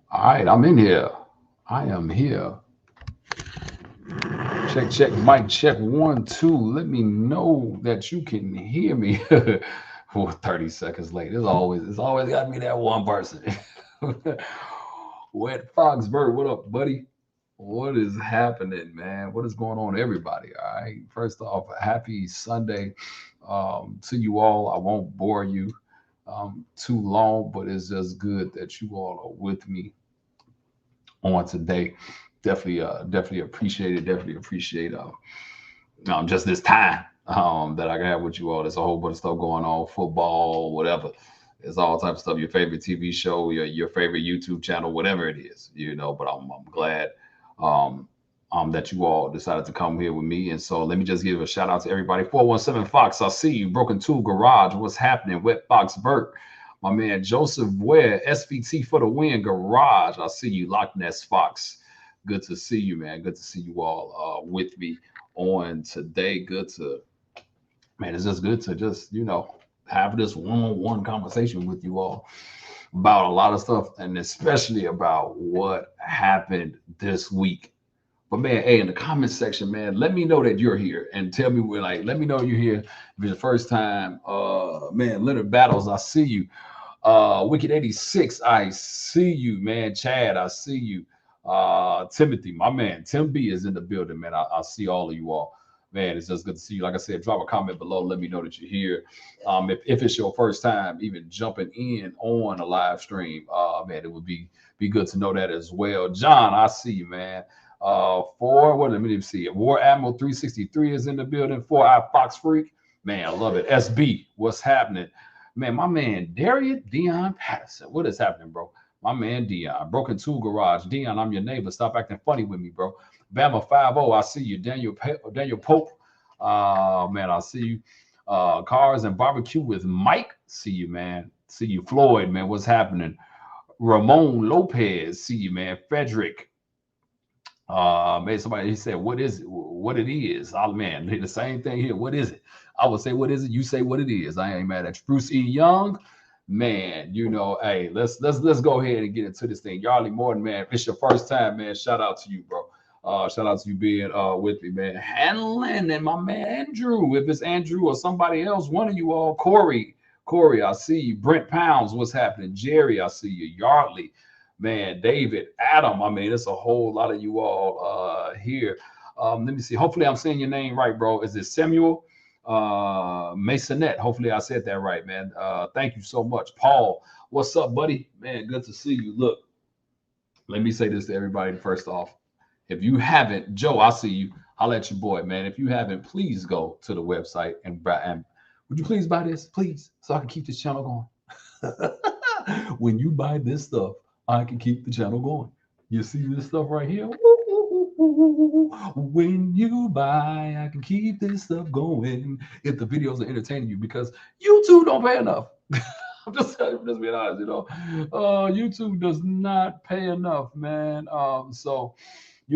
All right, I'm in here. I am here. Check, check, mic check 1, 2. Let me know that you can hear me. For 30 seconds late. It's always got to be that one person. Wet Foxbird, what up, buddy? What is happening, man? What is going on, everybody? All right. First off, happy Sunday to you all. I won't bore you too long, but it's just good that you all are with me on today. Definitely appreciate it. Definitely appreciate just this time that I got with you all. There's a whole bunch of stuff going on, football, whatever. There's all types of stuff. Your favorite TV show, your favorite YouTube channel, whatever it is, But I'm glad um, that you all decided to come here with me. And so let me just give a shout out to everybody. 417 Fox, I see you. Broken Tool Garage, what's happening? Wet Fox Burt, my man Joseph Ware, SVT for the win. Garage, I see you. Loch Ness Fox, good to see you, man. Good to see you all with me on today. Good to, man, it's just good to just, have this one-on-one conversation with you all about a lot of stuff and especially about what happened this week. But man, hey, in the comment section, man, let me know that you're here and tell me let me know you're here. If it's the first time, man, Leonard Battles, I see you. Wicked 86, I see you, man. Chad, I see you. Timothy, my man, Tim B is in the building, man. I see all of you all. Man, it's just good to see you. Like I said, drop a comment below. Let me know that you're here. If it's your first time even jumping in on a live stream, man, it would be good to know that as well. John, I see you, man. Let me see. War Admiral 363 is in the building. 4 Eye Fox Freak. Man, I love it. SB, what's happening? Man, my man Darius Dion Patterson. What is happening, bro? My man Dion. Broken Tool Garage. Dion, I'm your neighbor. Stop acting funny with me, bro. Bama 50, I see you. Daniel Pope. Man, I see you. Cars and Barbecue with Mike. See you, man. See you. Floyd, man. What's happening? Ramon Lopez. See you, man. Frederick. Man, somebody he said, "What is it? What it is?" Oh man, the same thing here. What is it? I would say, "What is it?" You say, "What it is." I ain't mad at you. Bruce E. Young, man. Hey, let's go ahead and get into this thing. Yarly Morton, man. If it's your first time, man, shout out to you, bro. Shout out to you being with me, man. Hanlon and my man Andrew. If it's Andrew or somebody else, one of you all, Corey, I see you. Brent Pounds, what's happening? Jerry, I see you. Yardley, man, David, Adam. I mean, it's a whole lot of you all here. Let me see. Hopefully, I'm saying your name right, bro. Is it Samuel Masonette? Hopefully, I said that right, man. Thank you so much, Paul. What's up, buddy? Man, good to see you. Look, let me say this to everybody first off. If you haven't, Joe, I see you. I'll let your boy, man. If you haven't, please go to the website and would you please buy this, please, so I can keep this channel going. When you buy this stuff, I can keep the channel going. You see this stuff right here? When you buy, I can keep this stuff going. If the videos are entertaining you, because YouTube don't pay enough. I'm just being honest, YouTube does not pay enough, man. So I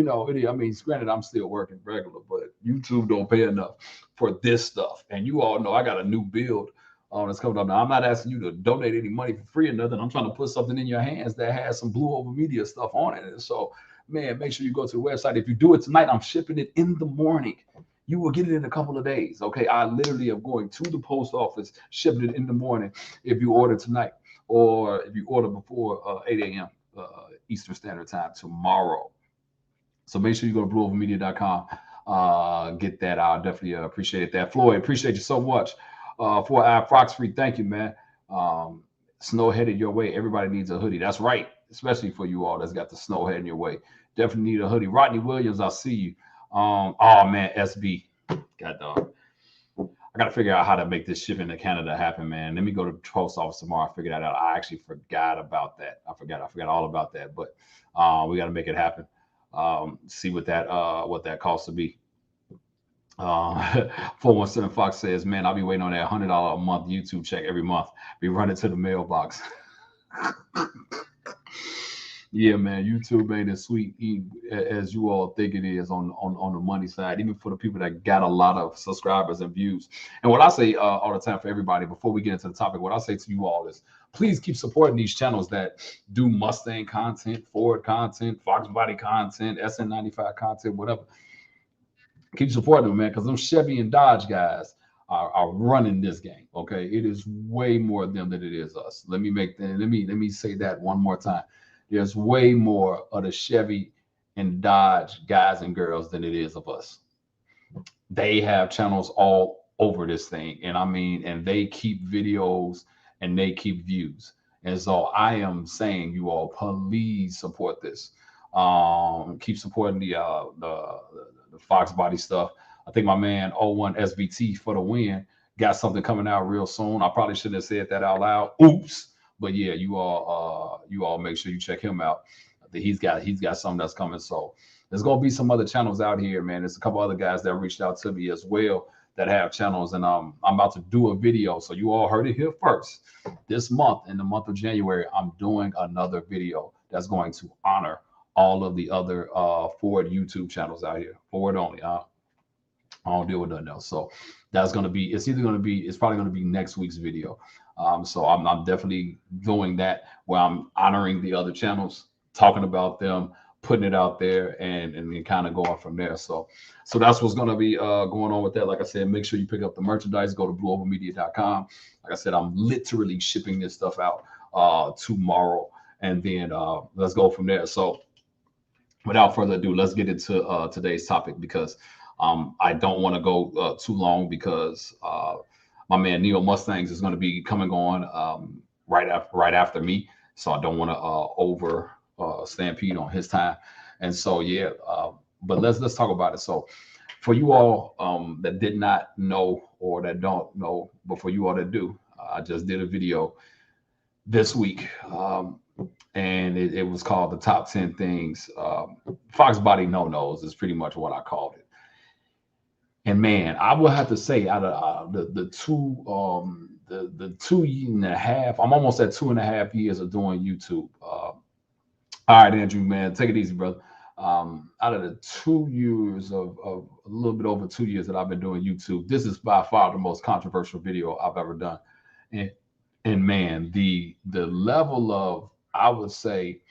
mean, granted, I'm still working regular, but YouTube don't pay enough for this stuff. And you all know I got a new build that's coming up. Now, I'm not asking you to donate any money for free or nothing. I'm trying to put something in your hands that has some Blue Over Media stuff on it. And so, man, make sure you go to the website. If you do it tonight, I'm shipping it in the morning. You will get it in a couple of days. Okay. I literally am going to the post office, shipping it in the morning if you order tonight or if you order before 8 a.m. Eastern Standard Time tomorrow. So make sure you go to blueovermedia.com. Get that out. Definitely appreciate that. Floyd, appreciate you so much. For our Fox Freak, thank you, man. Snow headed your way. Everybody needs a hoodie. That's right, especially for you all that's got the snow heading your way. Definitely need a hoodie. Rodney Williams, I see you. Oh man, SB. God dog. I got to figure out how to make this shipping to Canada happen, man. Let me go to the post office tomorrow. Figure that out. I actually forgot about that. I forgot all about that. But we got to make it happen. See what that costs to be. 417 Fox says, "Man, I'll be waiting on that $100 a month YouTube check every month. Be running to the mailbox." Yeah, man, YouTube ain't as sweet as you all think it is on the money side, even for the people that got a lot of subscribers and views. And what I say all the time for everybody, before we get into the topic, what I say to you all is, please keep supporting these channels that do Mustang content, Ford content, Foxbody content, SN95 content, whatever. Keep supporting them, man, because them Chevy and Dodge guys are running this game. Okay, it is way more them than it is us. Let me say that one more time. There's way more of the Chevy and Dodge guys and girls than it is of us. They have channels all over this thing, and I mean, and they keep videos and they keep views. And so I am saying, you all, please support this. Keep supporting the Fox Body stuff. I think my man O1 SBT for the win got something coming out real soon. I probably shouldn't have said that out loud. Oops. But yeah, you all make sure you check him out. He's got something that's coming. So there's gonna be some other channels out here, man. There's a couple other guys that reached out to me as well that have channels, and I'm about to do a video. So you all heard it here first. This month, in the month of January, I'm doing another video that's going to honor all of the other Ford YouTube channels out here. Ford only. I don't deal with nothing else. So that's going to be, it's probably going to be next week's video. So I'm definitely doing that where I'm honoring the other channels, talking about them, putting it out there, and then kind of going from there. So that's what's going to be going on with that. Like I said, make sure you pick up the merchandise. Go to blueovermedia.com. Like I said, I'm literally shipping this stuff out tomorrow, and then let's go from there. So without further ado, let's get into today's topic, because I don't want to go too long, because my man Neo Mustangs is going to be coming on right after me, so I don't want to over stampede on his time. And so yeah, but let's talk about it. So for you all that did not know or that don't know, but for you all that do, I just did a video this week. And it was called the top 10 things. Foxbody No Nos is pretty much what I called it. And man, I will have to say, out of the 2.5, I'm almost at 2.5 years of doing YouTube. All right, Andrew, man, take it easy, brother. Out of the 2 years of a little bit over 2 years that I've been doing YouTube, this is by far the most controversial video I've ever done. And man, the level of, I would say,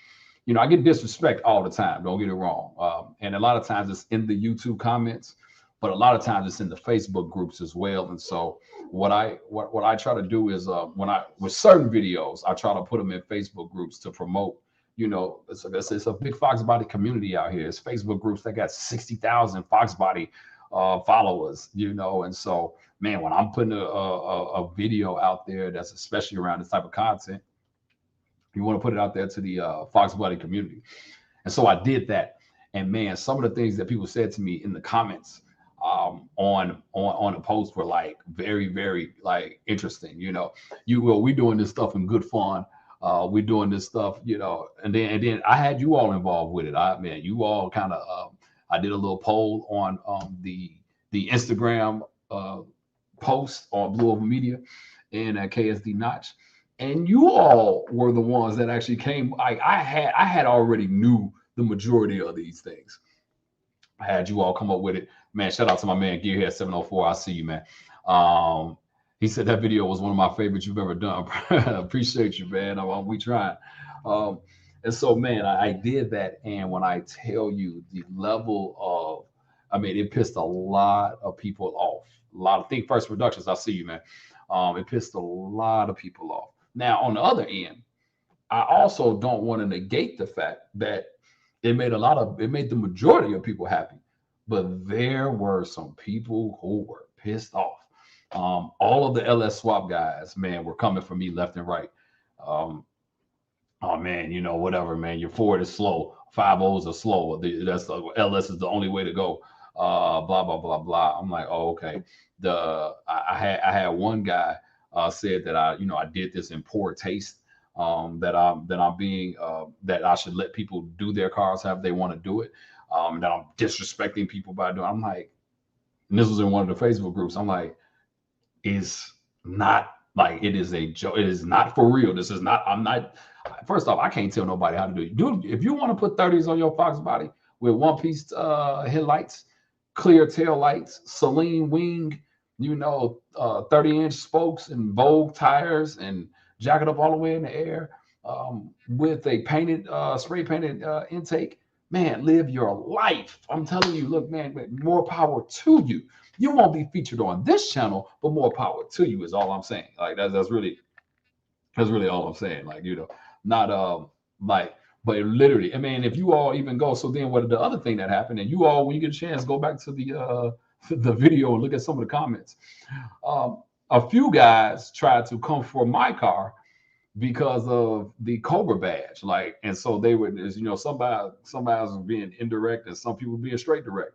I get disrespect all the time. Don't get it wrong. And a lot of times it's in the YouTube comments, but a lot of times it's in the Facebook groups as well. And so what I try to do is with certain videos, I try to put them in Facebook groups to promote. It's a big Fox Body community out here. It's Facebook groups that got 60,000 Fox Body followers. And so, man, when I'm putting a video out there that's especially around this type of content, you want to put it out there to the Fox Body community. And so I did that. And man, some of the things that people said to me in the comments on a post were like very, very like interesting. We doing this stuff in good fun. We're doing this stuff, and then I had you all involved with it. You all kind of, I did a little poll on the Instagram post on Blue Over Media and KSD Notch, and you all were the ones that actually came. I had already knew the majority of these things. I had you all come up with it, man. Shout out to my man Gearhead 704. I see you, man. He said that video was one of my favorites you've ever done. Appreciate you, man. We trying. And so, man, I did that. And when I tell you the level of, it pissed a lot of people off. Think First Productions. I see you, man. It pissed a lot of people off. Now, on the other end, I also don't want to negate the fact that it made the majority of people happy. But there were some people who were pissed off. All of the LS swap guys, man, were coming for me left and right. Oh man, whatever, man. Your Ford is slow. 5.0s are slow. LS is the only way to go. Blah blah blah blah. I'm like, oh, okay. I had one guy said that I did this in poor taste. That I should let people do their cars however they want to do it. That I'm disrespecting people by doing. I'm like, and this was in one of the Facebook groups. I'm like, is not like, it is a joke. It is not for real. This is not. I'm not. First off, I can't tell nobody how to do it. Dude, if you want to put 30s on your Foxbody with one-piece headlights, clear tail lights, Celine wing, 30-inch spokes and Vogue tires and jacket up all the way in the air, with a painted, spray painted intake, man, live your life. I'm telling you, look, man, more power to you. You won't be featured on this channel, but more power to you is all I'm saying. Like that's really all I'm saying. Like, not like, but literally, I mean, if you all even go, so then what the other thing that happened, and you all, when you get a chance, go back to the the video and look at some of the comments. A few guys tried to come for my car because of the Cobra badge. Like, and so they would, somebody was being indirect and some people being straight direct,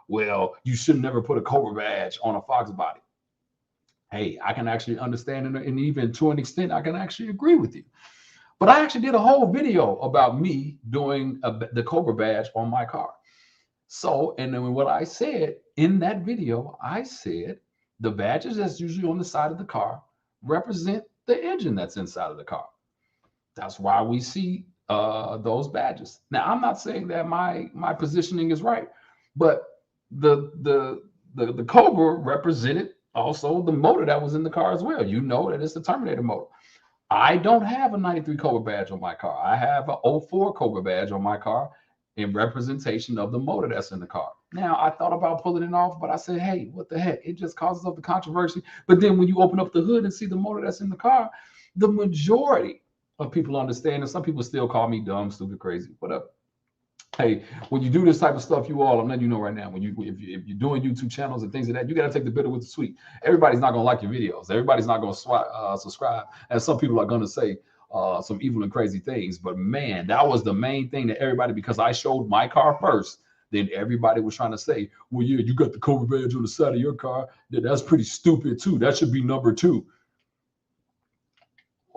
well, you should never put a Cobra badge on a Fox body. Hey, I can actually understand, and even to an extent, I can actually agree with you. But I actually did a whole video about me doing the Cobra badge on my car. So, and then what I said in that video, I said the badges that's usually on the side of the car represent the engine that's inside of the car. That's why we see those badges. Now, I'm not saying that my positioning is right, but the Cobra represented also the motor that was in the car as well. You know that it's the Terminator motor. I don't have a 93 Cobra badge on my car. I have an 04 Cobra badge on my car in representation of the motor that's in the car. Now, I thought about pulling it off, but I said, hey, what the heck? It just causes up the controversy. But then when you open up the hood and see the motor that's in the car, the majority of people understand, and some people still call me dumb, stupid, crazy, whatever. Hey, when you do this type of stuff, I'm letting you know right now, if you're doing YouTube channels and things like that, you got to take the bitter with the sweet. Everybody's not going to like your videos. Everybody's not going to subscribe. And some people are going to say some evil and crazy things. But man, that was the main thing that everybody, because I showed my car first, then everybody was trying to say, well, yeah, you got the Cobra badge on the side of your car. That's pretty stupid too. That should be number 2.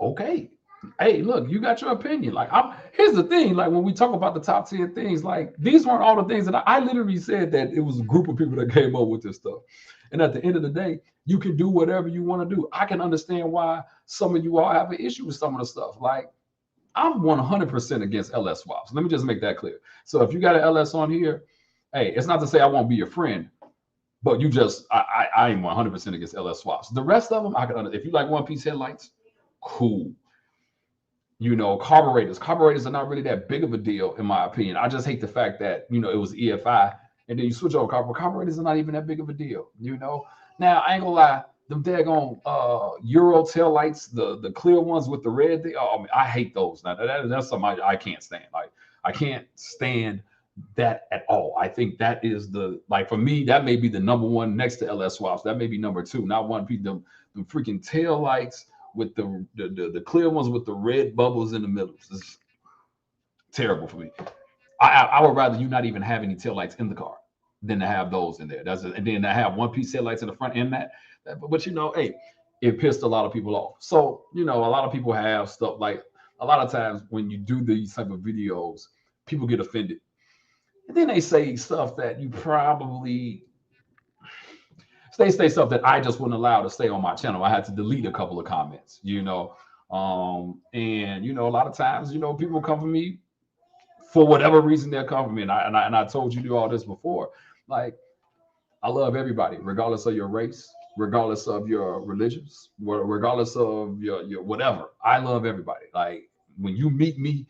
Okay. Hey, look, you got your opinion. Like, here's the thing. Like, when we talk about the top 10 things, like, these weren't all the things that I literally said that it was a group of people that came up with this stuff. And at the end of the day, you can do whatever you want to do. I can understand why some of you all have an issue with some of the stuff. Like, I'm 100% against LS swaps. Let me just make that clear. So if you got an LS on here, hey, it's not to say I won't be your friend, but I am 100% against LS swaps. The rest of them, I can understand. If you like one-piece headlights, cool. Carburetors are not really that big of a deal, in my opinion. I just hate the fact that, it was EFI, and then you switch over carburetors are not even that big of a deal, Now, I ain't gonna lie, them daggone Euro tail lights, the clear ones with the red, I hate those. Now, that's something I can't stand. Like, I can't stand that at all. I think that is for me, that may be the number one next to LS swaps. That may be number 2, not one piece. The freaking tail lights with the clear ones with the red bubbles in the middle. It's terrible for me. I would rather you not even have any taillights in the car than to have those in there. And then to have one-piece taillights in the front end but hey, it pissed a lot of people off. So, a lot of people have stuff like, a lot of times when you do these type of videos, people get offended. And then they say stuff that you probably say stuff that I just wouldn't allow to stay on my channel. I had to delete a couple of comments, and a lot of times, people come for me for whatever reason. They'll come for me, and I told you all this before. Like, I love everybody, regardless of your race, regardless of your religions, regardless of your whatever. I love everybody. Like, when you meet me,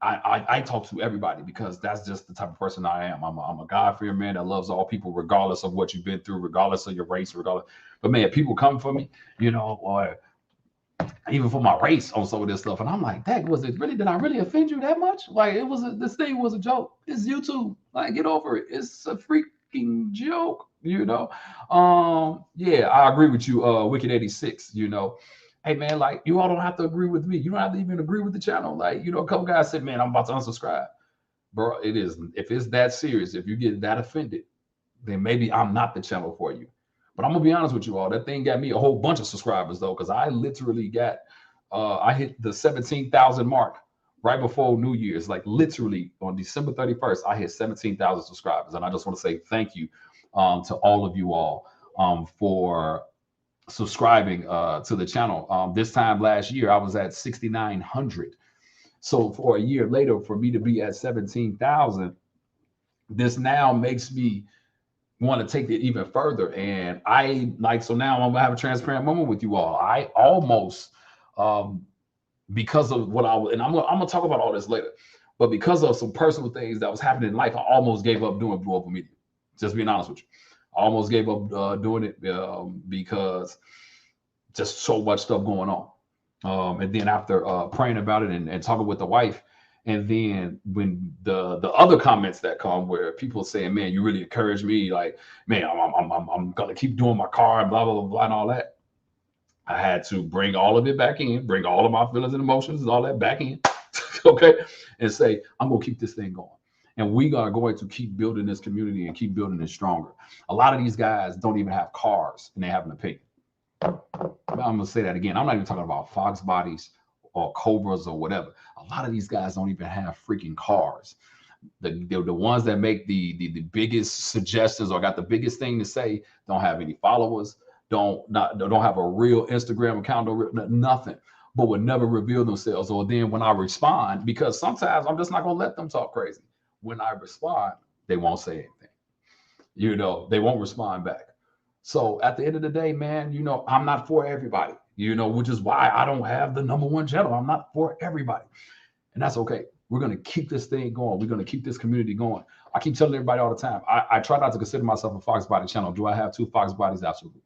I talk to everybody, because that's just the type of person I am. I'm a God-fearing man that loves all people, regardless of what you've been through, regardless of your race, regardless. But man, people come for me, or even for my race on some of this stuff, and I'm like, dang, did I really offend you that much? Like, this thing was a joke. It's YouTube. Like, get over it. It's a freaking joke, Yeah, I agree with you, Wicked 86. Hey man, like, you all don't have to agree with me. You don't have to even agree with the channel. Like, a couple guys said, man, I'm about to unsubscribe. Bro, it is. If it's that serious, if you get that offended, then maybe I'm not the channel for you. But I'm gonna be honest with you all. That thing got me a whole bunch of subscribers though, because I literally got I hit the 17,000 mark right before New Year's. Like, literally on December 31st, I hit 17,000 subscribers. And I just want to say thank you to all of you all for subscribing to the channel. This time last year, I was at 6,900. So for a year later, for me to be at 17,000, this now makes me want to take it even further. And I like, so now I'm gonna have a transparent moment with you all. I almost, um, because of what I was, and I'm gonna talk about all this later, but because of some personal things that was happening in life, I almost gave up doing blow up media. Just being honest with you, I almost gave up doing it because just so much stuff going on. And then after praying about it and talking with the wife, and then when the other comments that come where people saying, "Man, you really encouraged me," like, "Man, I'm gonna keep doing my car," and blah blah blah blah and all that. I had to bring all of it back in, bring all of my feelings and emotions and all that back in, okay, and say, "I'm gonna keep this thing going." And we are going to keep building this community and keep building it stronger. A lot of these guys don't even have cars and they have an opinion. I'm gonna say that again. I'm not even talking about Fox bodies or Cobras or whatever. A lot of these guys don't even have freaking cars. The ones that make the biggest suggestions or got the biggest thing to say don't have any followers, don't have a real Instagram account, nothing, but would never reveal themselves. Or then when I respond, because sometimes I'm just not gonna let them talk crazy. When I respond, they won't say anything. They won't respond back. So at the end of the day, man, I'm not for everybody, which is why I don't have the number one channel. I'm not for everybody. And that's okay. We're going to keep this thing going. We're going to keep this community going. I keep telling everybody all the time, I try not to consider myself a Fox Body channel. Do I have two Fox Bodies? Absolutely.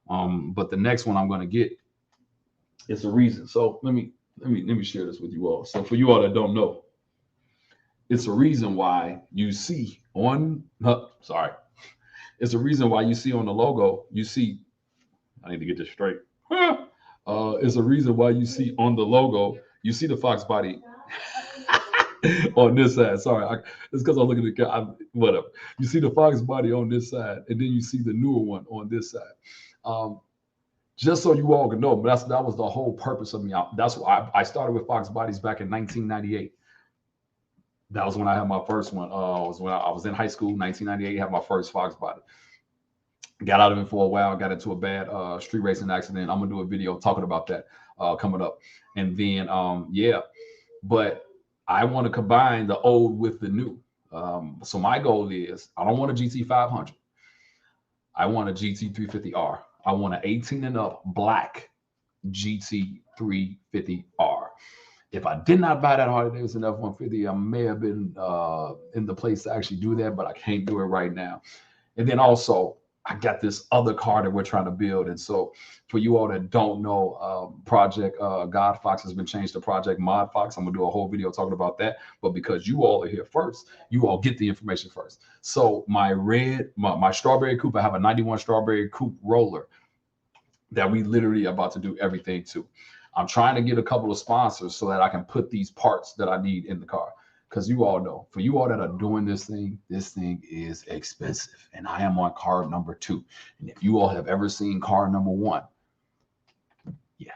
But the next one I'm going to get is a reason. So let me share this with you all. So for you all that don't know, it's a reason why you see on, it's a reason why you see on the logo, I need to get this straight. It's a reason why you see on the logo, you see the Fox Body on this side. Sorry, it's because I'm looking at the whatever. You see the Fox Body on this side, and then you see the newer one on this side. Just so you all can know, but that was the whole purpose of me. That's why I started with Fox Bodies back in 1998. That was when I had my first one. Was when I was in high school, 1998. Had my first Fox Body. Got out of it for a while. Got into a bad street racing accident. I'm gonna do a video talking about that coming up. And then yeah, but I want to combine the old with the new. So my goal is I don't want a GT 500. I want a GT 350R. I want an 18 and up black GT 350R. If I did not buy that Harley Davidson F-150, I may have been in the place to actually do that, but I can't do it right now. And then also, I got this other car that we're trying to build. And so for you all that don't know, Project God Fox has been changed to Project Mod Fox. I'm going to do a whole video talking about that. But because you all are here first, you all get the information first. So my Strawberry Coupe, I have a 91 Strawberry Coupe roller that we literally are about to do everything to. I'm trying to get a couple of sponsors so that I can put these parts that I need in the car. Because you all know, for you all that are doing this thing is expensive. And I am on car number 2. And if you all have ever seen car number 1, yeah,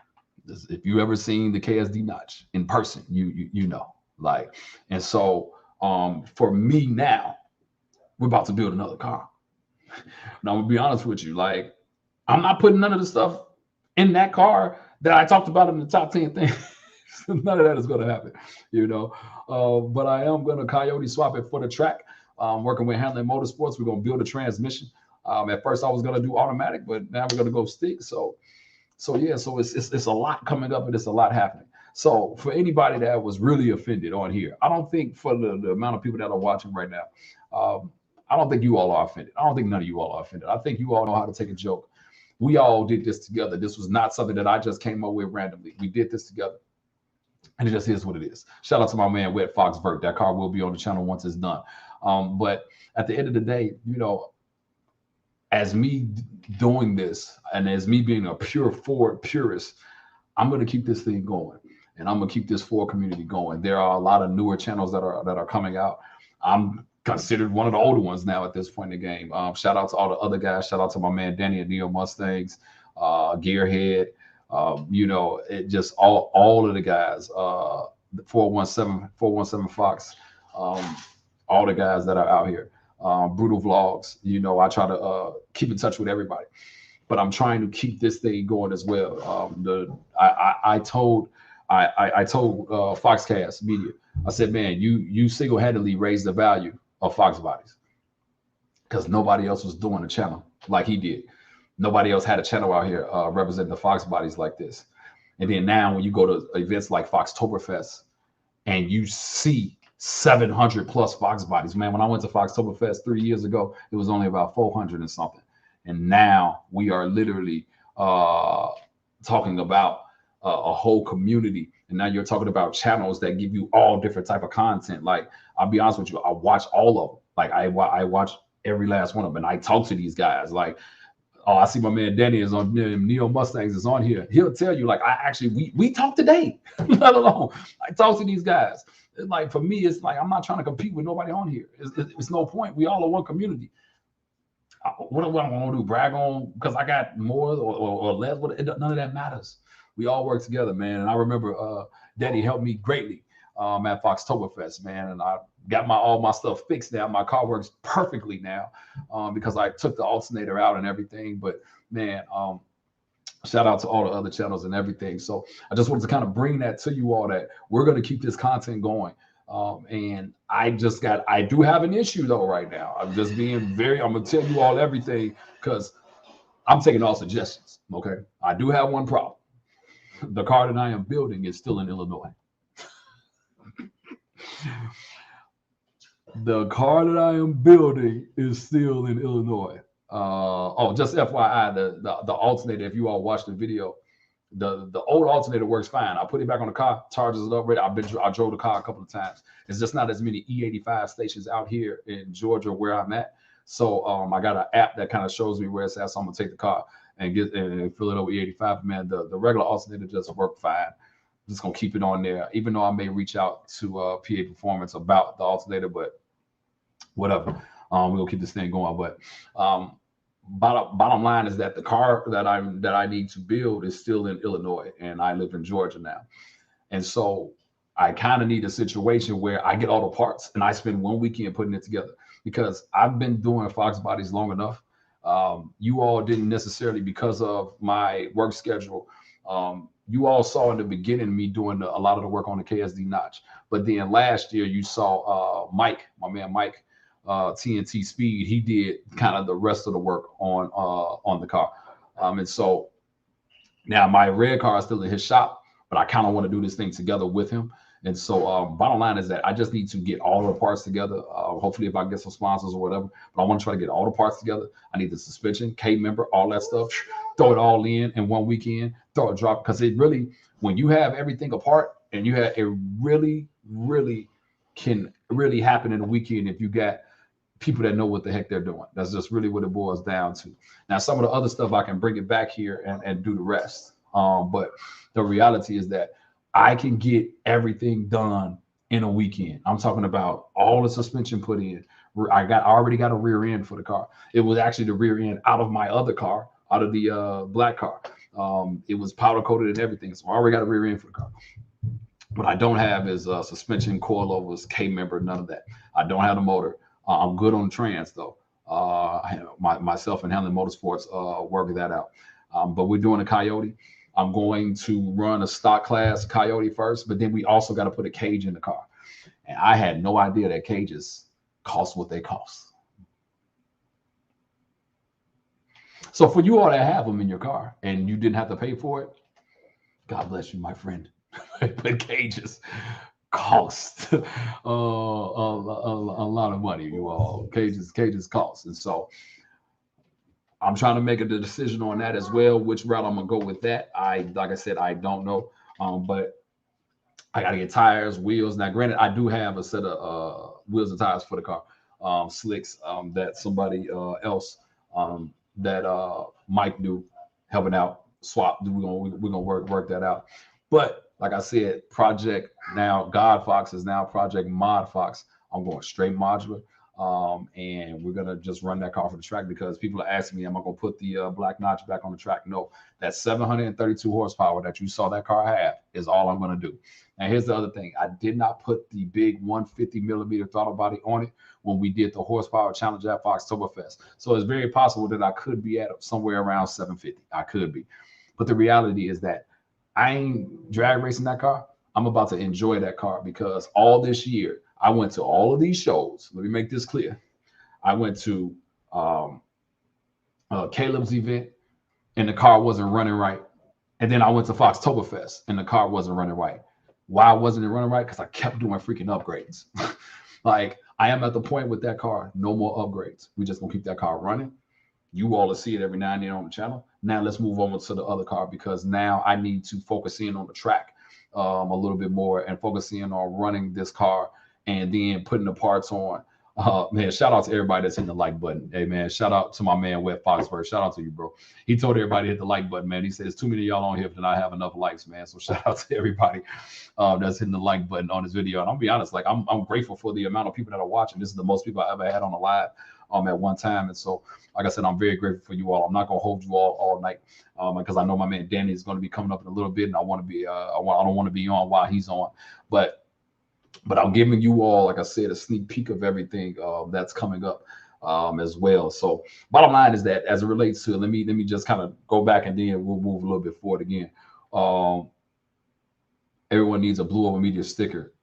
if you ever seen the KSD notch in person, you know. Like, and so for me now, we're about to build another car. Now, I'm gonna be honest with you, like, I'm not putting none of the stuff in that car that I talked about in the top 10 things. None of that is going to happen, but I am going to coyote swap it for the track. Working with Handling Motorsports, we're going to build a transmission. At first, I was going to do automatic, but now we're going to go stick. So yeah, so it's a lot coming up and it's a lot happening. So for anybody that was really offended on here, I don't think for the amount of people that are watching right now, I don't think you all are offended. I don't think none of you all are offended. I think you all know how to take a joke. We all did this together. This was not something that I just came up with randomly. We did this together. And it just is what it is. Shout out to my man, Wet Fox Vert. That car will be on the channel once it's done. But at the end of the day, as me doing this and as me being a pure Ford purist, I'm going to keep this thing going. And I'm going to keep this Ford community going. There are a lot of newer channels that are coming out. I'm considered one of the older ones now at this point in the game. Shout out to all the other guys. Shout out to my man, Danny at Neo Mustangs, Gearhead. It just all of the guys, 417 Fox, all the guys that are out here, Brutal Vlogs. I try to keep in touch with everybody. but I'm trying to keep this thing going as well. I told Foxcast Media, I said, man, you single-handedly raised the value of Fox Bodies because nobody else was doing a channel like he did. Nobody else had a channel out here representing the Fox Bodies like this. And then now when you go to events like Foxtoberfest and you see 700 plus Fox Bodies, man, when I went to Foxtoberfest 3 years ago, it was only about 400 and something. And now we are literally talking about a whole community. And now you're talking about channels that give you all different type of content. Like, I'll be honest with you, I watch all of them. Like I watch every last one of them. And I talk to these guys. Like, oh, I see my man Danny is on Neo Mustangs is on here. He'll tell you, like, I actually we talk today, let alone I talk to these guys. It's like, for me, it's like I'm not trying to compete with nobody on here. It's no point. We all are one community. What do I want to do? Brag on because I got more or less? None of that matters. We all work together, man. And I remember Danny helped me greatly at Foxtoberfest, man. And I got all my stuff fixed now. My car works perfectly now because I took the alternator out and everything. But man, shout out to all the other channels and everything. So I just wanted to kind of bring that to you all, that we're going to keep this content going. And I do have an issue though right now. I'm just being I'm going to tell you all everything because I'm taking all suggestions. Okay. I do have one problem. The car that I am building is still in Illinois. The car that I am building is still in Illinois. Just FYI, the alternator, if you all watched the video, the old alternator works fine. I put it back on the car, charges it up. I drove the car a couple of times. It's just not as many E85 stations out here in Georgia where I'm at. So I got an app that kind of shows me where it's at. So I'm gonna take the car and fill it over E85. Man, the regular alternator just worked fine. I'm just gonna keep it on there, even though I may reach out to PA Performance about the alternator, but whatever. We'll keep this thing going. But bottom line is that the car that I need to build is still in Illinois, and I live in Georgia now. And so I kind of need a situation where I get all the parts and I spend one weekend putting it together, because I've been doing Fox Bodies long enough. You all didn't necessarily, because of my work schedule. You all saw in the beginning me doing a lot of the work on the KSD notch, but then last year you saw Mike, my man Mike, TNT Speed. He did kind of the rest of the work on the car, and so now my red car is still in his shop, but I kind of want to do this thing together with him. And so bottom line is that I just need to get all the parts together. Hopefully if I get some sponsors or whatever, but I want to try to get all the parts together. I need the suspension, K-member, all that stuff. Throw it all in one weekend, throw a drop. Because it really, when you have everything apart, and you have, it really, really can really happen in a weekend if you got people that know what the heck they're doing. That's just really what it boils down to. Now, some of the other stuff, I can bring it back here and do the rest. But the reality is that I can get everything done in a weekend. I'm talking about all the suspension put in. I already got a rear end for the car. It was actually the rear end out of my other car, out of the black car. It was powder coated and everything. So I already got a rear end for the car. What I don't have is suspension, coilovers, K-member, none of that. I don't have the motor. I'm good on the trans though. Myself and Hamlin Motorsports working that out. But we're doing a Coyote. I'm going to run a stock class Coyote first, but then we also got to put a cage in the car. And I had no idea that cages cost what they cost. So for you all that have them in your car and you didn't have to pay for it, God bless you, my friend. But cages cost a lot of money, you all. Cages cost. And so I'm trying to make a decision on that as well, which route I'm gonna go with that. Like I said, I don't know, but I gotta get tires, wheels. Now, granted, I do have a set of wheels and tires for the car, slicks that somebody else that Mike do helping out swap. We're gonna work that out. But like I said, project now God Fox is now Project Mod Fox. I'm going straight modular. And we're gonna just run that car for the track because people are asking me, am I gonna put the black notch back on the track? No, that 732 horsepower that you saw that car have is all I'm gonna do. And here's the other thing: I did not put the big 150 millimeter throttle body on it when we did the horsepower challenge at Foxtoberfest. So it's very possible that I could be at somewhere around 750. I could be, but the reality is that I ain't drag racing that car. I'm about to enjoy that car because all this year I went to all of these shows. Let me make this clear. I went to um, Caleb's event and the car wasn't running right. And then I went to Foxtoberfest and the car wasn't running right. Why wasn't it running right? Because I kept doing freaking upgrades. Like I am at the point with that car, no more upgrades. We just gonna keep that car running. You all will see it every now and then on the channel. Now let's move over to the other car because now I need to focus in on the track a little bit more and focus in on running this car and then putting the parts on. Man, shout out to everybody that's hitting the like button. Hey, man, shout out to my man, Wet Foxford. Shout out to you, bro. He told everybody to hit the like button, man. He said, there's too many of y'all on here to not have enough likes, man. So shout out to everybody that's hitting the like button on this video. And I'll be honest, like I'm grateful for the amount of people that are watching. This is the most people I ever had on the live at one time. And so, like I said, I'm very grateful for you all. I'm not going to hold you all night because I know my man Danny is going to be coming up in a little bit and I want to be, I don't want to be on while he's on. But I'm giving you all, like I said, a sneak peek of everything that's coming up as well. So bottom line is that as it relates to, let me just kind of go back and then we'll move a little bit forward again. Everyone needs a Blue Over Media sticker.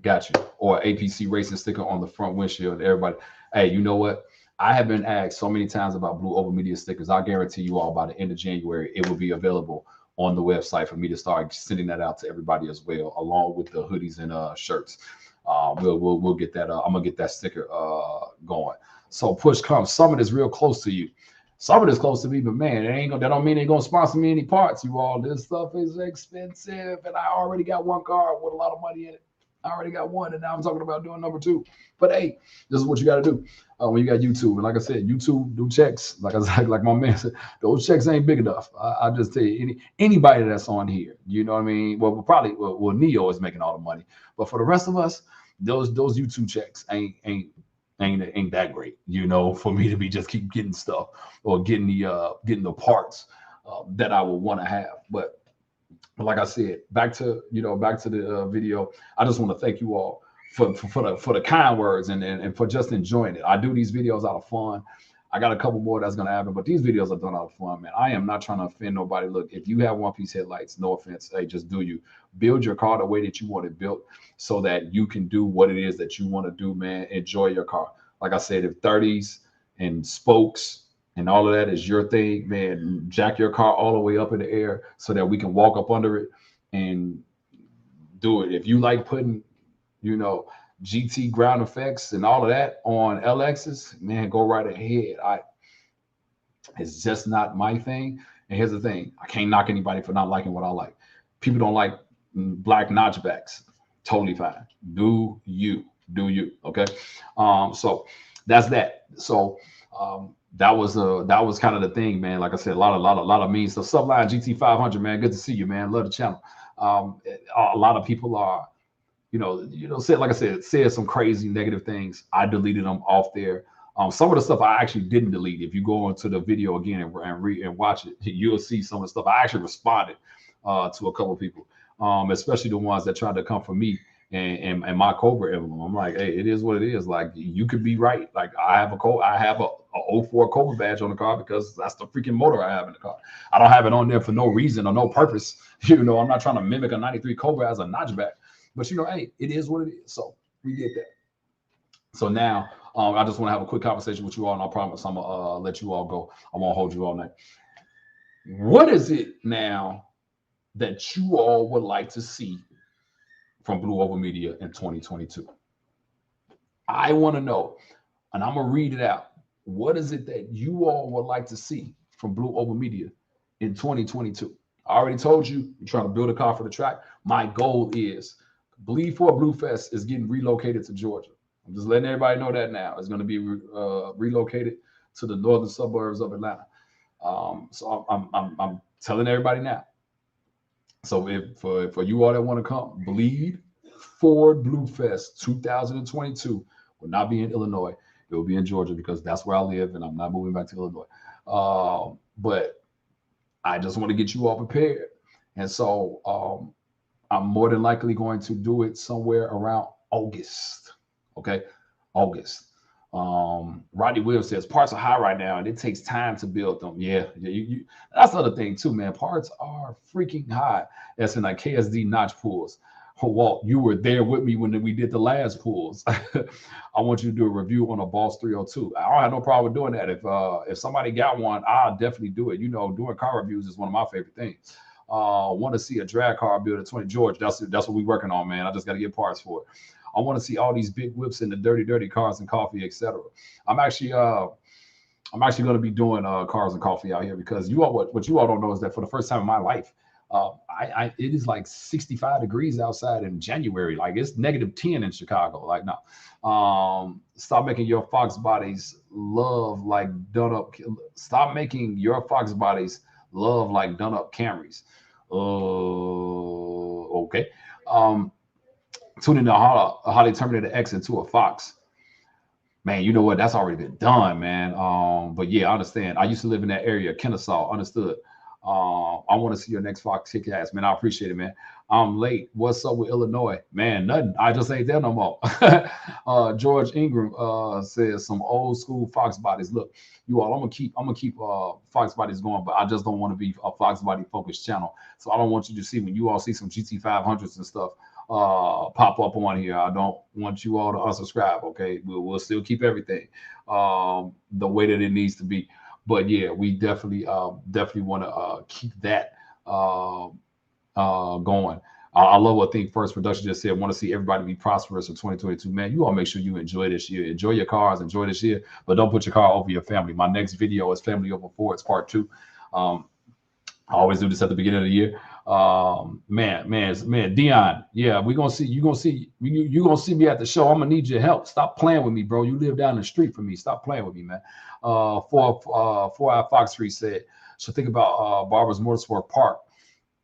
Got you. Or APC Racing sticker on the front windshield. Everybody, hey, you know what? I have been asked so many times about Blue Over Media stickers. I guarantee you all by the end of January, it will be available on the website for me to start sending that out to everybody as well, along with the hoodies and shirts. We'll get that. I'm gonna get that sticker going. So push comes. Summit is real close to you. Summit is close to me, but man, that don't mean they're gonna sponsor me any parts. You all, this stuff is expensive, and I already got one car with a lot of money in it. I already got one, and now I'm talking about doing number two. But hey, this is what you got to do when you got YouTube. And like I said, YouTube do checks. Like my man said, those checks ain't big enough. I just tell you, anybody that's on here, you know what I mean. Well, Neo is making all the money, but for the rest of us, those YouTube checks ain't that great, you know, for me to be just keep getting stuff or getting the parts that I would want to have, but like I said, back to the video. I just want to thank you all for the kind words and for just enjoying it. I do these videos out of fun. I got a couple more that's gonna happen, but these videos are done out of fun, man. I am not trying to offend nobody. Look, if you have one-piece headlights, no offense, hey, just do you. Build your car the way that you want it built so that you can do what it is that you want to do, man. Enjoy your car. Like I said, if 30s and spokes and all of that is your thing, man, jack your car all the way up in the air so that we can walk up under it and do it. If you like putting, GT ground effects and all of that on LXs, man, go right ahead. It's just not my thing. And here's the thing: I can't knock anybody for not liking what I like. People don't like black notchbacks. Totally fine. Do you? Okay. So that's that. So that was kind of the thing, man. Like I said, a lot of mean stuff. Subline GT 500, man. Good to see you, man. Love the channel. A lot of people are, said, like I said some crazy negative things. I deleted them off there. Some of the stuff I actually didn't delete. If you go into the video again and watch it, you'll see some of the stuff I actually responded to a couple of people, especially the ones that tried to come for me and my Cobra emblem. I'm like, hey, it is what it is. Like, you could be right. Like, I have a 04 Cobra badge on the car because that's the freaking motor I have in the car. I don't have it on there for no reason or no purpose. I'm not trying to mimic a 93 Cobra as a notchback. But hey, it is what it is. So we did that. So now I just want to have a quick conversation with you all, and I promise I'm gonna let you all go. I won't hold you all night. What is it now that you all would like to see from Blue Over Media in 2022? I want to know, and I'm gonna read it out. What is it that you all would like to see from Blue Over Media in 2022? I already told you, I'm trying to build a car for the track. My goal is Bleed for Blue Fest is getting relocated to Georgia. I'm just letting everybody know that now. It's going to be relocated to the northern suburbs of Atlanta. So I'm telling everybody now. So for you all that want to come, Bleed for Blue Fest 2022 will not be in Illinois. It will be in Georgia because that's where I live, and I'm not moving back to Illinois. But I just want to get you all prepared. And so I'm more than likely going to do it somewhere around August. Okay, August. Rodney Williams says parts are high right now and it takes time to build them. Yeah, that's the other thing too, man. Parts are freaking high. That's in like KSD notch pulls. Oh, Walt, you were there with me when we did the last pulls. I want you to do a review on a Boss 302. I don't have no problem doing that. If somebody got one, I'll definitely do it. You know, doing car reviews is one of my favorite things. Want to see a drag car build at 20 George. That's what we're working on, man. I just got to get parts for it. I want to see all these big whips and the dirty cars and coffee, etc. I'm actually going to be doing cars and coffee out here because you all what you all don't know is that for the first time in my life, it is like 65 degrees outside in January. Like it's -10 in Chicago. Like no, stop making your Fox bodies love like done up. Stop making your Fox bodies love like done up Camrys. Okay. Tuning how they terminated X into a Fox. Man, you know what? That's already been done, man. But yeah, I understand. I used to live in that area, Kennesaw. Understood. I want to see your next Fox kick ass, man. I appreciate it, man. I'm late. What's up with Illinois, man? Nothing. I just ain't there no more. George Ingram says some old school Fox bodies. Look, you all, I'm gonna keep Fox bodies going, but I just don't want to be a Fox body focused channel. So I don't want you to see when you all see some GT500s and stuff pop up on here. I don't want you all to unsubscribe. Okay, we'll still keep everything the way that it needs to be. But yeah, we definitely want to keep that going. I love what Think First Production just said. Want to see everybody be prosperous in 2022. Man, you all make sure you enjoy this year. Enjoy your cars, enjoy this year, but don't put your car over your family. My next video is Family Over Fords Part 2. I always do this at the beginning of the year. Man, Dion, yeah, you're gonna see me at the show. I'm gonna need your help. Stop playing with me, bro. You live down the street from me. Stop playing with me, man. 4i Fox Street said, so think about Barber's Motorsport Park.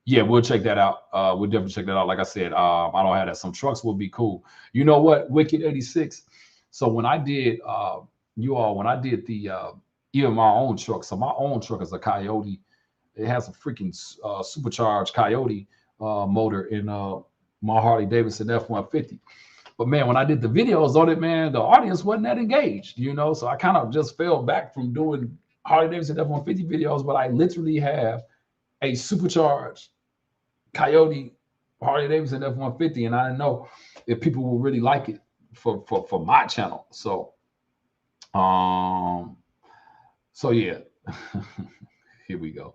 Yeah, we'll check that out. We'll definitely check that out. Like I said, I don't have that. Some trucks would be cool. You know what? Wicked 86. So when I did when I did the even my own truck, so my own truck is a Coyote. It has a freaking supercharged Coyote motor in my Harley Davidson F-150. But man, when I did the videos on it, man, the audience wasn't that engaged, you know. So I kind of just fell back from doing Harley Davidson F-150 videos. But I literally have a supercharged Coyote Harley Davidson F-150, and I didn't know if people will really like it for my channel. So, yeah. Here we go.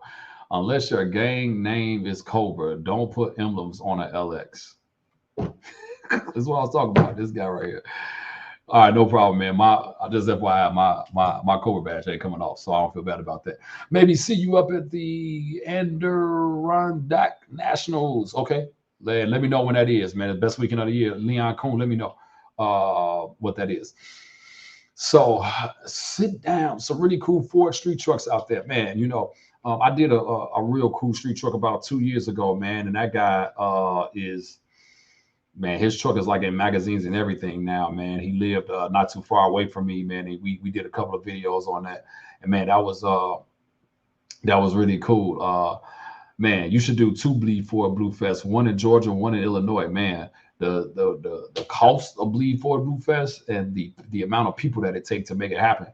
Unless your gang name is Cobra, don't put emblems on an LX. That's what I was talking about. This guy right here. All right, no problem, man. I just FYI, my Cobra badge ain't coming off, so I don't feel bad about that. Maybe see you up at the Adirondack Nationals. Okay, let me know when that is, man. The best weekend of the year. Leon Cohn, let me know what that is. So sit down. Some really cool Ford street trucks out there, man. You know, I did a real cool street truck about 2 years ago, man. And that guy man, his truck is like in magazines and everything now, man. He lived not too far away from me, man. And we did a couple of videos on that. And man, that was really cool. Man, you should do 2 Bleed Forward Blue Fest, one in Georgia, one in Illinois, man. The cost of Bleed Forward Blue Fest and the amount of people that it takes to make it happen,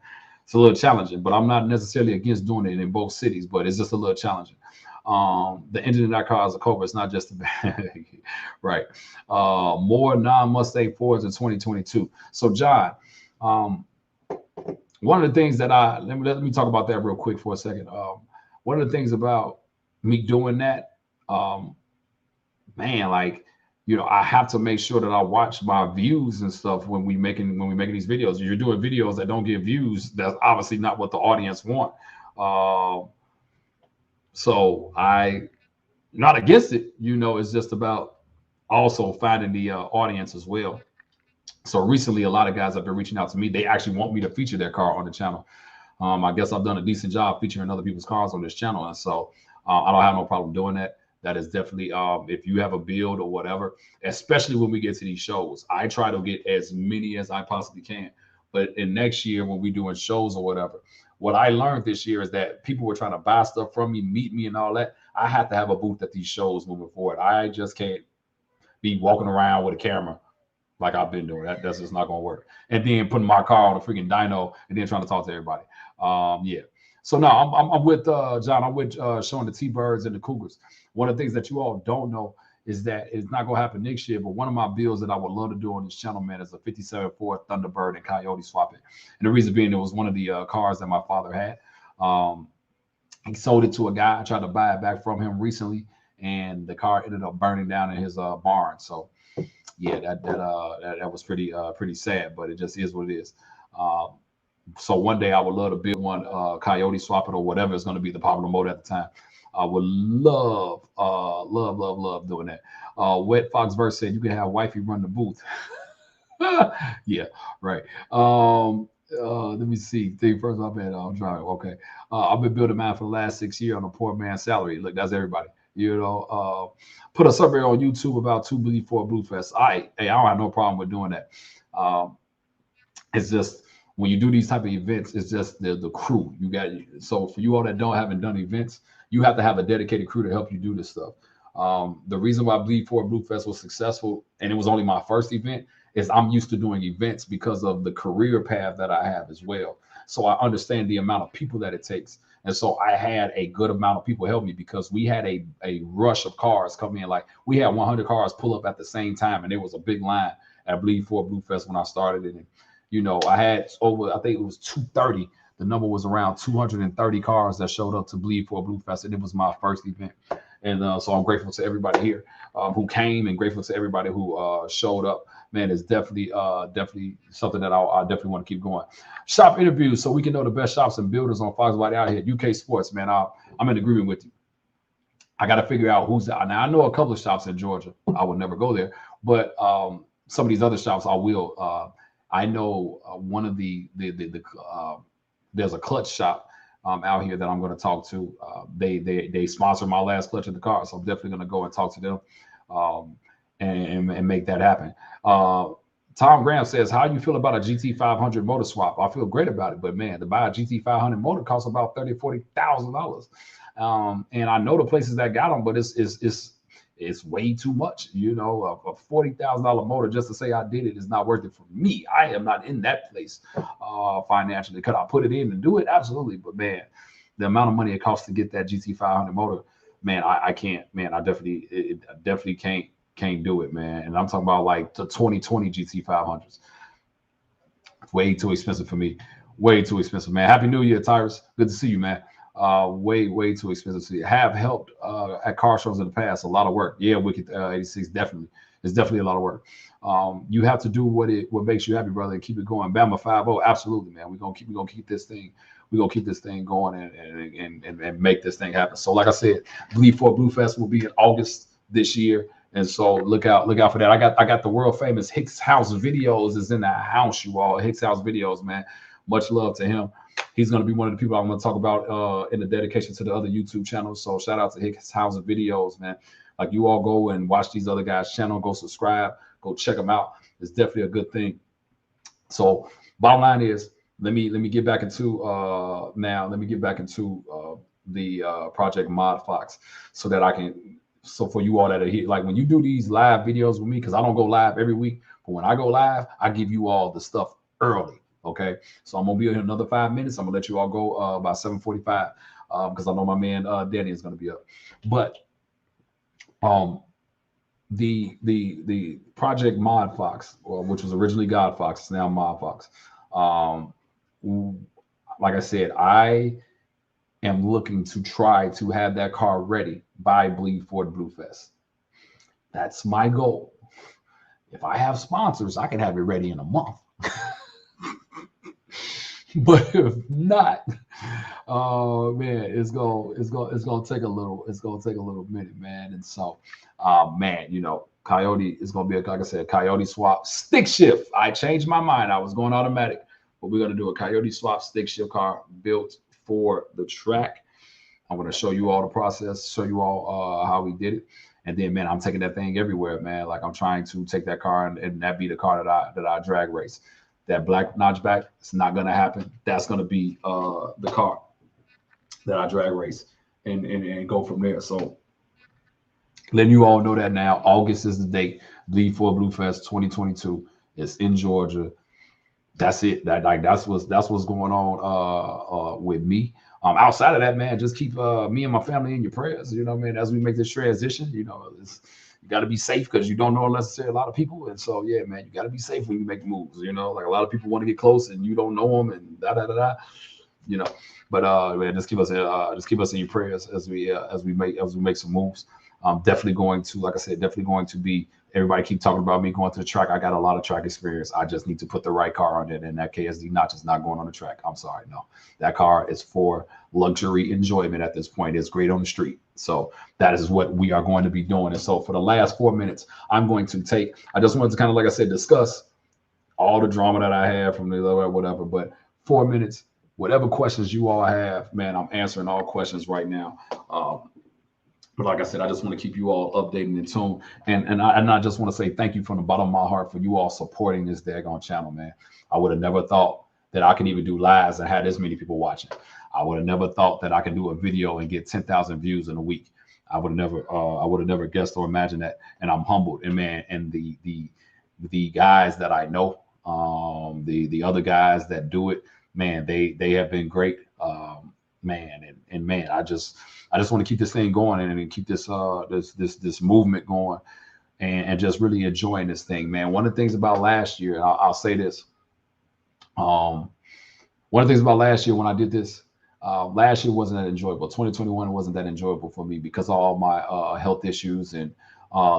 it's a little challenging. But I'm not necessarily against doing it in both cities, but it's just a little challenging. The engine in that car is a Cobra. It's not just a bag, right? More non-Mustang Fords in 2022. So John, one of the things that let me talk about that real quick for a second. One of the things about me doing that, man, like, you know, I have to make sure that I watch my views and stuff when we making these videos. If you're doing videos that don't get views, that's obviously not what the audience want. So I'm not against it, you know. It's just about also finding the audience as well. So recently, a lot of guys have been reaching out to me. They actually want me to feature their car on the channel. I guess I've done a decent job featuring other people's cars on this channel, and so I don't have no problem doing that. That is definitely if you have a build or whatever, especially when we get to these shows. I try to get as many as I possibly can. But in next year when we doing shows or whatever, what I learned this year is that people were trying to buy stuff from me, meet me, and all that. I have to have a booth at these shows moving forward. I just can't be walking around with a camera like I've been doing. That's just not gonna work. And then putting my car on a freaking dyno and then trying to talk to everybody. Yeah. So no, I'm with John. I'm with showing the T-Birds and the Cougars. One of the things that you all don't know is that it's not gonna happen next year. But one of my builds that I would love to do on this channel, man, is a '57 Ford Thunderbird and Coyote swapping. And the reason being, it was one of the cars that my father had. Um, he sold it to a guy. I tried to buy it back from him recently, and the car ended up burning down in his barn. So yeah, that was pretty sad, but it just is what it is. Um, so one day I would love to build one Coyote swap it or whatever is going to be the popular mode at the time. I would love doing that. Wet Fox Verse said you can have wifey run the booth. Yeah, right. Let me see. Think first, my bad. I'm driving. Okay. I've been building mine for the last 6 years on a poor man's salary. Look, that's everybody. You know, put a survey on YouTube about 2B4 Blue Fest. Hey, I don't have no problem with doing that. Um, it's just when you do these type of events, it's just the crew you got. So for you all that haven't done events, you have to have a dedicated crew to help you do this stuff. The reason why Bleed for Blue Fest was successful, and it was only my first event, is I'm used to doing events because of the career path that I have as well. So I understand the amount of people that it takes. And so I had a good amount of people help me because we had a rush of cars come in. Like we had 100 cars pull up at the same time, and there was a big line at Bleed for Blue Fest when I started it. And you know, I had over, I think it was 230. The number was around 230 cars that showed up to Bleed for Blue Fest, and it was my first event. And so I'm grateful to everybody here who came, and grateful to everybody who showed up. Man, it's definitely something that I definitely want to keep going. Shop interviews, so we can know the best shops and builders on Foxbody out here. UK Sports, man. I'm in agreement with you. I got to figure out who's out. Now I know a couple of shops in Georgia. I would never go there, but some of these other shops I will. I know one of there's a clutch shop out here that I'm going to talk to. They sponsored my last clutch of the car, so I'm definitely going to go and talk to them and make that happen. Tom Graham says, "How do you feel about a GT500 motor swap?" I feel great about it, but man, to buy a GT500 motor costs about $30,000-$40,000, and I know the places that got them, but it's way too much. You know, a $40,000 motor just to say I did it is not worth it for me. I am not in that place financially. Could I put it in and do it? Absolutely. But man, the amount of money it costs to get that GT500 motor, man, I can't. Man, I definitely can't do it, man. And I'm talking about like the 2020 GT500s. Way too expensive for me. Way too expensive, man. Happy New Year, Tyrus. Good to see you, man. Way too expensive to have helped at car shows in the past. A lot of work. Yeah, Wicked 86 definitely. It's definitely a lot of work. You have to do what makes you happy, brother, and keep it going. Bama 5-0, absolutely, man. We're gonna keep this thing. We're gonna keep this thing going and make this thing happen. So, like I said, Bleed for Blue Fest will be in August this year. And so look out for that. I got the world famous Hicks House Videos is in the house, you all. Hicks House Videos, man. Much love to him. He's going to be one of the people I'm going to talk about in the dedication to the other YouTube channels. So shout out to Hicks House Videos, man. Like you all go and watch these other guys' channel, go subscribe, go check them out. It's definitely a good thing. So bottom line is, let me get back into the Project Mod Fox so that I can. So for you all that are here, like when you do these live videos with me, because I don't go live every week, but when I go live, I give you all the stuff early. Okay, so I'm gonna be here another 5 minutes. I'm gonna let you all go about 7:45 because I know my man Danny is gonna be up. But the Project Mod Fox, which was originally God Fox, is now Mod Fox. Like I said, I am looking to try to have that car ready by Bleed for the Blue Fest. That's my goal. If I have sponsors, I can have it ready in a month. But if not, oh man, it's gonna take a little minute, man. And so, man, you know, Coyote is gonna be like I said, Coyote swap stick shift. I changed my mind. I was going automatic, but we're gonna do a Coyote swap stick shift car built for the track. I'm going to show you all the process, show you all how we did it. And then, man, I'm taking that thing everywhere, man. Like I'm trying to take that car and that be the car that I drag race. That black notchback, it's not going to happen. That's going to be the car that I drag race and go from there. So letting you all know that now, August is the date. Bleed for Blue Fest 2022. It's in Georgia. That's it. That's what's going on with me. Outside of that, man, just keep me and my family in your prayers. You know, man, as we make this transition, you know, you got to be safe because you don't know necessarily a lot of people, and so yeah, man, you got to be safe when you make moves. You know, like a lot of people want to get close and you don't know them, and da da da da. You know, but man, just keep us in your prayers as we make some moves. Definitely going to, like I said, definitely going to be. Everybody keep talking about me going to the track. I got a lot of track experience. I just need to put the right car on it, and that KSD notch is not going on the track. I'm sorry, no. That car is for luxury enjoyment at this point. It's great on the street. So that is what we are going to be doing. And so for the last 4 minutes, I'm going to take. I just wanted to kind of, like I said, discuss all the drama that I have from the whatever. But 4 minutes, whatever questions you all have, man, I'm answering all questions right now. But like I said, I just want to keep you all updated and tuned. And I just want to say thank you from the bottom of my heart for you all supporting this daggone channel, man. I would have never thought that I can even do lives and have this many people watching. I would have never thought that I could do a video and get 10,000 views in a week. I would have never guessed or imagined that. And I'm humbled. And man, and the guys that I know, the other guys that do it, man, they have been great. Man, and man, I just want to keep this thing going and keep this this movement going and just really enjoying this thing, man. One of the things about last year, I'll say this. One of the things about last year when I did this, last year wasn't that enjoyable. 2021 wasn't that enjoyable for me because of all my health issues and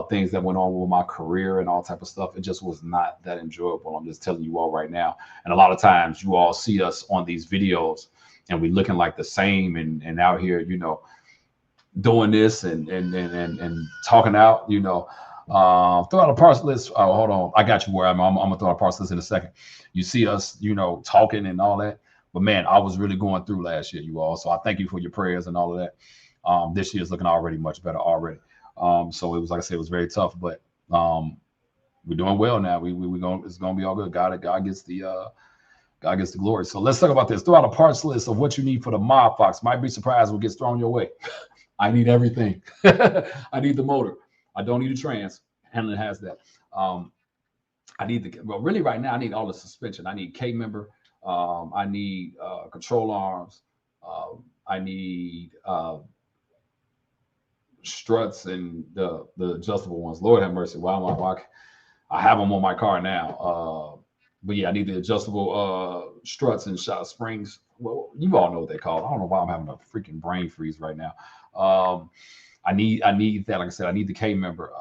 things that went on with my career and all type of stuff. It just was not that enjoyable. I'm just telling you all right now. And a lot of times you all see us on these videos and we looking like the same and out here, you know, doing this and talking out, you know. Throw out a parts list. Oh, hold on. I got you where I'm gonna throw out a parts list in a second. You see us, you know, talking and all that. But man, I was really going through last year, you all. So I thank you for your prayers and all of that. This year is looking already much better already. So it was, like I said, it was very tough, but we're doing well now. We going it's gonna be all good. God gets the glory. So let's talk about this. Throw out a parts list of what you need for the Mod Fox. Might be surprised what gets thrown your way. I need everything. I need the motor. I don't need a trans. Hamlin has that. I need well, really right now, I need all the suspension. I need K member. I need control arms. I need struts and the adjustable ones. Lord have mercy. Why I have them on my car now. But yeah, I need the adjustable struts and shot springs. Well, you all know what they call. I don't know why I'm having a freaking brain freeze right now. I need that. Like I said, I need the K member.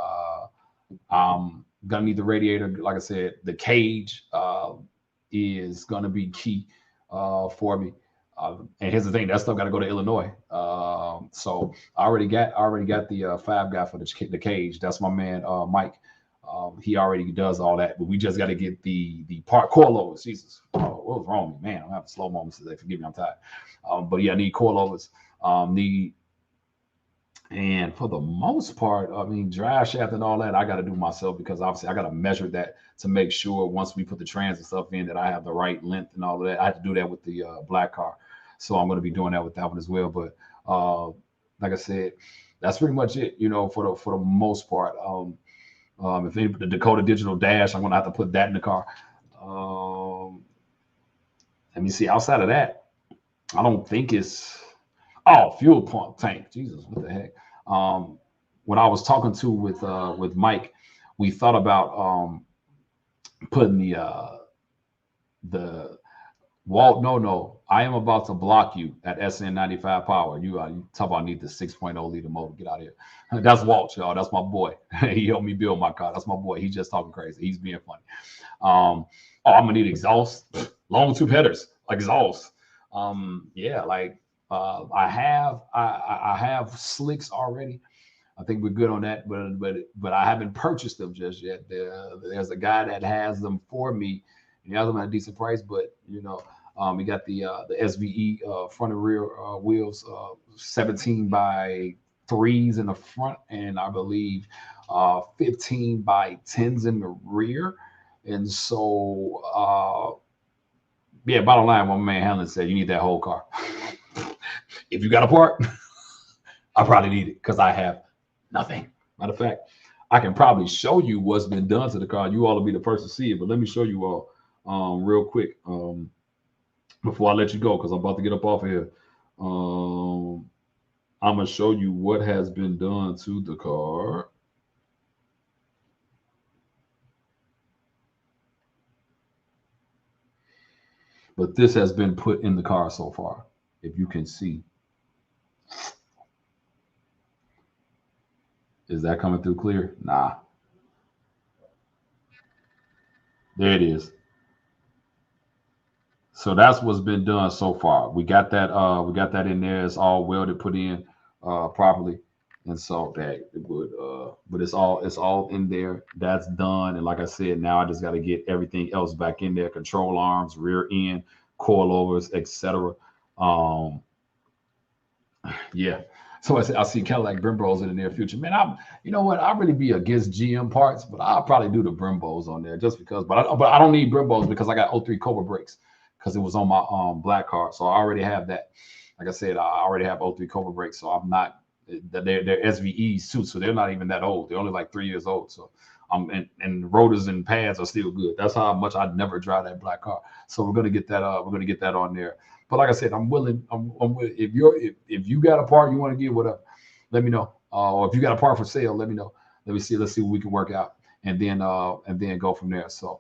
I'm gonna need the radiator. Like I said, the cage is gonna be key for me. And here's the thing, that stuff got to go to Illinois. So I already got the fab guy for the cage. That's my man, Mike. He already does all that, but we just got to get the part coilovers. Jesus, what was wrong with me, man? I'm having slow moments today. Forgive me, I'm tired. But yeah, I need coilovers. And for the most part, I mean, drive shaft and all that, I got to do myself because obviously I got to measure that to make sure once we put the trans and stuff in that I have the right length and all of that. I have to do that with the black car. So I'm going to be doing that with that one as well. But like I said, that's pretty much it, you know, for the most part. If any, the Dakota Digital Dash, I'm going to have to put that in the car. Let me see. Outside of that, I don't think it's... Oh, fuel pump tank. Jesus, what the heck? When I was talking with Mike, we thought about putting the Walt No No. I am about to block you at SN95 power. You talk about need the 6.0 liter motor. Get out of here. That's Walt, y'all. That's my boy. He helped me build my car. That's my boy. He's just talking crazy. He's being funny. Oh, I'm gonna need exhaust, long tube headers, exhaust. Yeah, like. I have slicks already. I think we're good on that, but I haven't purchased them just yet. There's a guy that has them for me. He has them at a decent price, but you know, We got the SVE front and rear wheels, 17 by 3s in the front, and I believe 15 by 10s in the rear. And so, yeah, bottom line, one man Hamlin said, you need that whole car. If you got a part, I probably need it because I have nothing. Matter of fact, I can probably show you what's been done to the car. You all will be the first to see it, but let me show you all real quick before I let you go, because I'm about to get up off of here. I'm going to show you what has been done to the car. But this has been put in the car so far, if you can see. Is that coming through clear? Nah. There it is. So that's what's been done so far. We got that in there. It's all welded, put in properly. And so that it would but it's all in there. That's done. And like I said, now I just got to get everything else back in there: control arms, rear end, coilovers, etc. Yeah. So I see Cadillac Brembos in the near future. Man, you know what? I really be against GM parts, but I'll probably do the Brembos on there just because. But I don't need Brembos because I got '03 Cobra brakes because it was on my black car, so I already have that. Like I said, I already have '03 Cobra brakes, so I'm not. They're SVEs too, so they're not even that old. They're only like 3 years old. So and rotors and pads are still good. That's how much I'd never drive that black car. So we're gonna get that. We're gonna get that on there. But like I said, I'm willing. If you got a part you want to get, whatever, let me know. Or if you got a part for sale, let me know. Let's see what we can work out, and then go from there. So,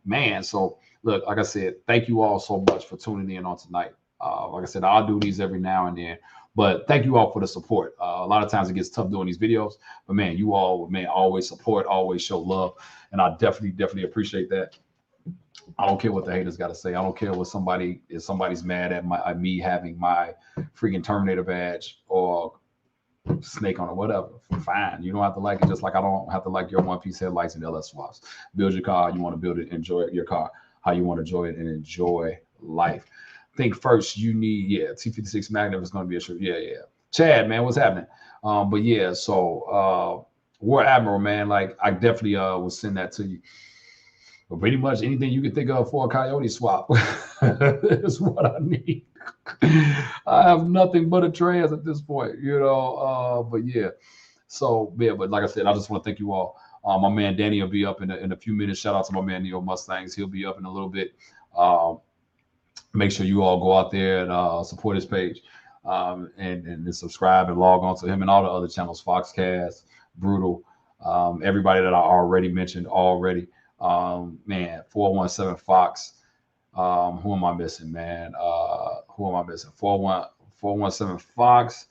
man. So look, like I said, thank you all so much for tuning in on tonight. Like I said, I'll do these every now and then, but thank you all for the support. A lot of times it gets tough doing these videos, but man, you all, man, always support, always show love, and I definitely appreciate that. I don't care what the haters got to say. I don't care what somebody's mad at me having my freaking Terminator badge or snake on it, whatever. Fine. You don't have to like it, just like I don't have to like your one-piece headlights and LS swaps. Build your car. You want to build it, enjoy your car how you want to enjoy it and enjoy life. Think first. You need T56 Magnum is going to be a shirt. Yeah. Chad, man, what's happening? But yeah, so War Admiral, man, like I definitely will send that to you. But pretty much anything you can think of for a Coyote swap is what I need. I have nothing but a trans at this point, you know. But yeah, so yeah. But like I said, I just want to thank you all. My man Danny will be up in a few minutes. Shout out to my man Neo Mustangs. He'll be up in a little bit. Make sure you all go out there and support his page and subscribe and log on to him and all the other channels, Foxcast, Brutal, everybody that I already mentioned already. Man, 417 Fox. Who am I missing, man? Who am I missing? 417 Fox.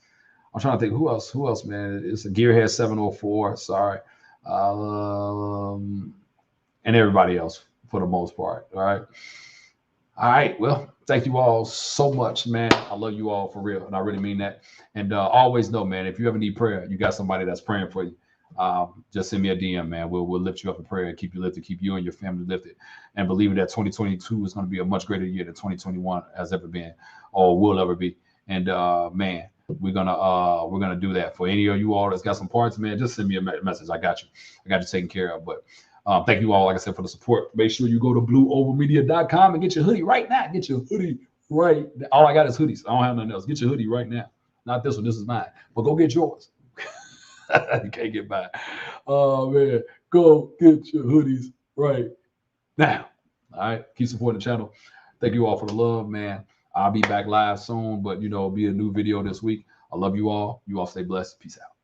I'm trying to think who else, man. It's a Gearhead 704. Sorry. And everybody else for the most part. All right. Well, thank you all so much, man. I love you all for real, and I really mean that. And always know, man, if you ever need prayer, you got somebody that's praying for you. Just send me a DM, man. We'll lift you up in prayer and keep you lifted, keep you and your family lifted, and believe that 2022 is going to be a much greater year than 2021 has ever been or will ever be. And man, we're gonna do that. For any of you all that's got some parts, man, just send me a message. I got you taken care of. But thank you all, like I said, for the support. Make sure you go to blueovermedia.com and get your hoodie right now. Get your hoodie right now. All I got is hoodies. I don't have nothing else. Get your hoodie right now. Not this one. This is mine. But go get yours. You can't get by. Oh man, go get your hoodies right now. All right, keep supporting the channel. Thank you all for the love, man. I'll be back live soon, but it'll be a new video this week. I love you all. You all stay blessed. Peace out.